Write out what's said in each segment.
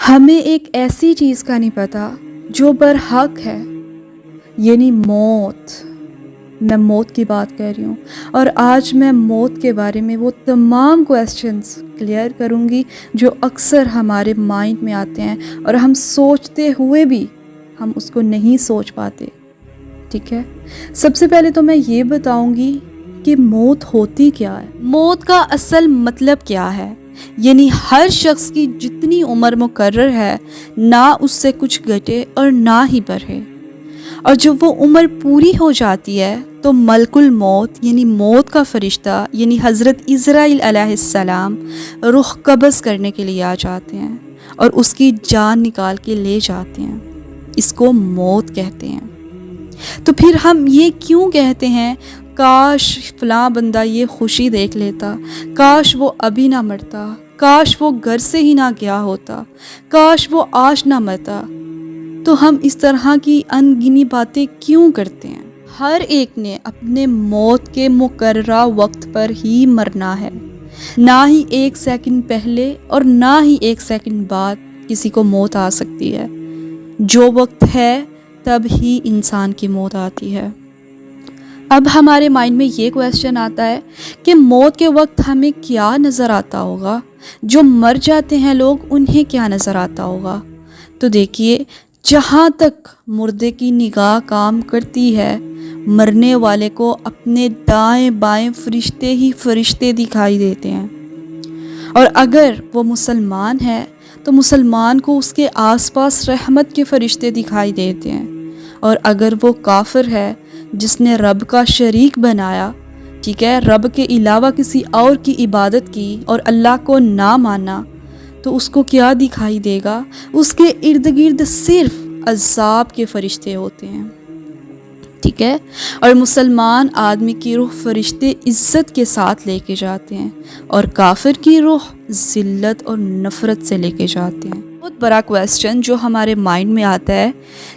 ہمیں ایک ایسی چیز کا نہیں پتا جو برحق ہے، یعنی موت۔ میں موت کی بات کر رہی ہوں، اور آج میں موت کے بارے میں وہ تمام کویسچنز کلیئر کروں گی جو اکثر ہمارے مائنڈ میں آتے ہیں اور ہم سوچتے ہوئے بھی ہم اس کو نہیں سوچ پاتے۔ ٹھیک ہے، سب سے پہلے تو میں یہ بتاؤں گی کہ موت ہوتی کیا ہے، موت کا اصل مطلب کیا ہے۔ یعنی ہر شخص کی جتنی عمر مقرر ہے، نہ اس سے کچھ گھٹے اور نہ ہی بڑھے، اور جب وہ عمر پوری ہو جاتی ہے تو ملک الموت یعنی موت کا فرشتہ یعنی حضرت عزرائیل علیہ السلام روح قبض کرنے کے لیے آ جاتے ہیں اور اس کی جان نکال کے لے جاتے ہیں۔ اس کو موت کہتے ہیں۔ تو پھر ہم یہ کیوں کہتے ہیں کاش فلاں بندہ یہ خوشی دیکھ لیتا، کاش وہ ابھی نہ مرتا، کاش وہ گھر سے ہی نہ گیا ہوتا، کاش وہ آج نہ مرتا۔ تو ہم اس طرح کی ان گنی باتیں کیوں کرتے ہیں؟ ہر ایک نے اپنے موت کے مقررہ وقت پر ہی مرنا ہے، نہ ہی ایک سیکنڈ پہلے اور نہ ہی ایک سیکنڈ بعد کسی کو موت آ سکتی ہے۔ جو وقت ہے تب ہی انسان کی موت آتی ہے۔ اب ہمارے مائنڈ میں یہ کویسچن آتا ہے کہ موت کے وقت ہمیں کیا نظر آتا ہوگا، جو مر جاتے ہیں لوگ انہیں کیا نظر آتا ہوگا؟ تو دیکھیے، جہاں تک مردے کی نگاہ کام کرتی ہے، مرنے والے کو اپنے دائیں بائیں فرشتے ہی فرشتے دکھائی دیتے ہیں، اور اگر وہ مسلمان ہے تو مسلمان کو اس کے آس پاس رحمت کے فرشتے دکھائی دیتے ہیں، اور اگر وہ کافر ہے جس نے رب کا شریک بنایا، ٹھیک ہے، رب کے علاوہ کسی اور کی عبادت کی اور اللہ کو نہ مانا، تو اس کو کیا دکھائی دے گا؟ اس کے ارد گرد صرف عذاب کے فرشتے ہوتے ہیں، ٹھیک ہے۔ اور مسلمان آدمی کی روح فرشتے عزت کے ساتھ لے کے جاتے ہیں، اور کافر کی روح ذلت اور نفرت سے لے کے جاتے ہیں۔ بہت بڑا کویسچن جو ہمارے مائنڈ میں آتا ہے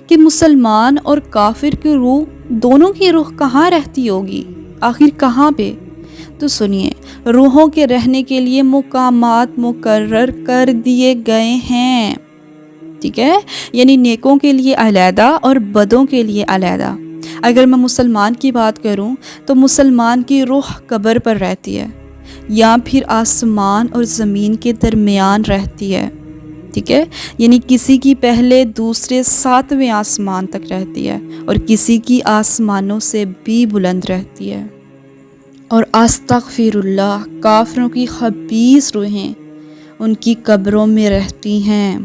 کہ مسلمان اور کافر کی روح، دونوں کی روح کہاں رہتی ہوگی، آخر کہاں پہ؟ تو سنیے، روحوں کے رہنے کے لیے مقامات مقرر کر دیے گئے ہیں، ٹھیک ہے، یعنی نیکوں کے لیے علیحدہ اور بدوں کے لیے علیحدہ۔ اگر میں مسلمان کی بات کروں تو مسلمان کی روح قبر پر رہتی ہے، یا پھر آسمان اور زمین کے درمیان رہتی ہے، ٹھیک ہے، یعنی کسی کی پہلے دوسرے ساتویں آسمان تک رہتی ہے، اور کسی کی آسمانوں سے بھی بلند رہتی ہے۔ اور استغفر اللہ، کافروں کی خبیث روحیں ان کی قبروں میں رہتی ہیں،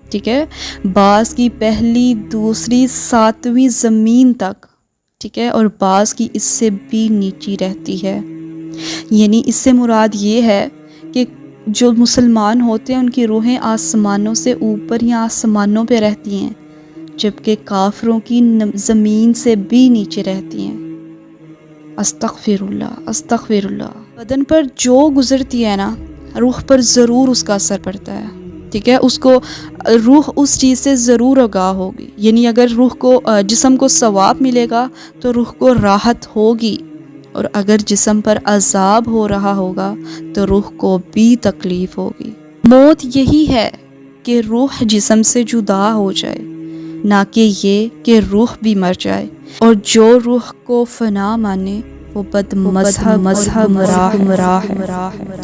ٹھیک ہے، بعض کی پہلی دوسری ساتویں زمین تک، ٹھیک ہے، اور بعض کی اس سے بھی نیچی رہتی ہے۔ یعنی اس سے مراد یہ ہے کہ جو مسلمان ہوتے ہیں ان کی روحیں آسمانوں سے اوپر یا آسمانوں پہ رہتی ہیں، جبکہ کافروں کی زمین سے بھی نیچے رہتی ہیں۔ استغفر اللہ، استغفر اللہ۔ بدن پر جو گزرتی ہے نا، روح پر ضرور اس کا اثر پڑتا ہے، ٹھیک ہے، اس کو روح اس چیز سے ضرور آگاہ ہوگی۔ یعنی اگر روح کو جسم کو ثواب ملے گا تو روح کو راحت ہوگی، اور اگر جسم پر عذاب ہو رہا ہوگا تو روح کو بھی تکلیف ہوگی۔ موت یہی ہے کہ روح جسم سے جدا ہو جائے، نہ کہ یہ کہ روح بھی مر جائے، اور جو روح کو فنا مانے وہ بد مذہب گمراہ ہے۔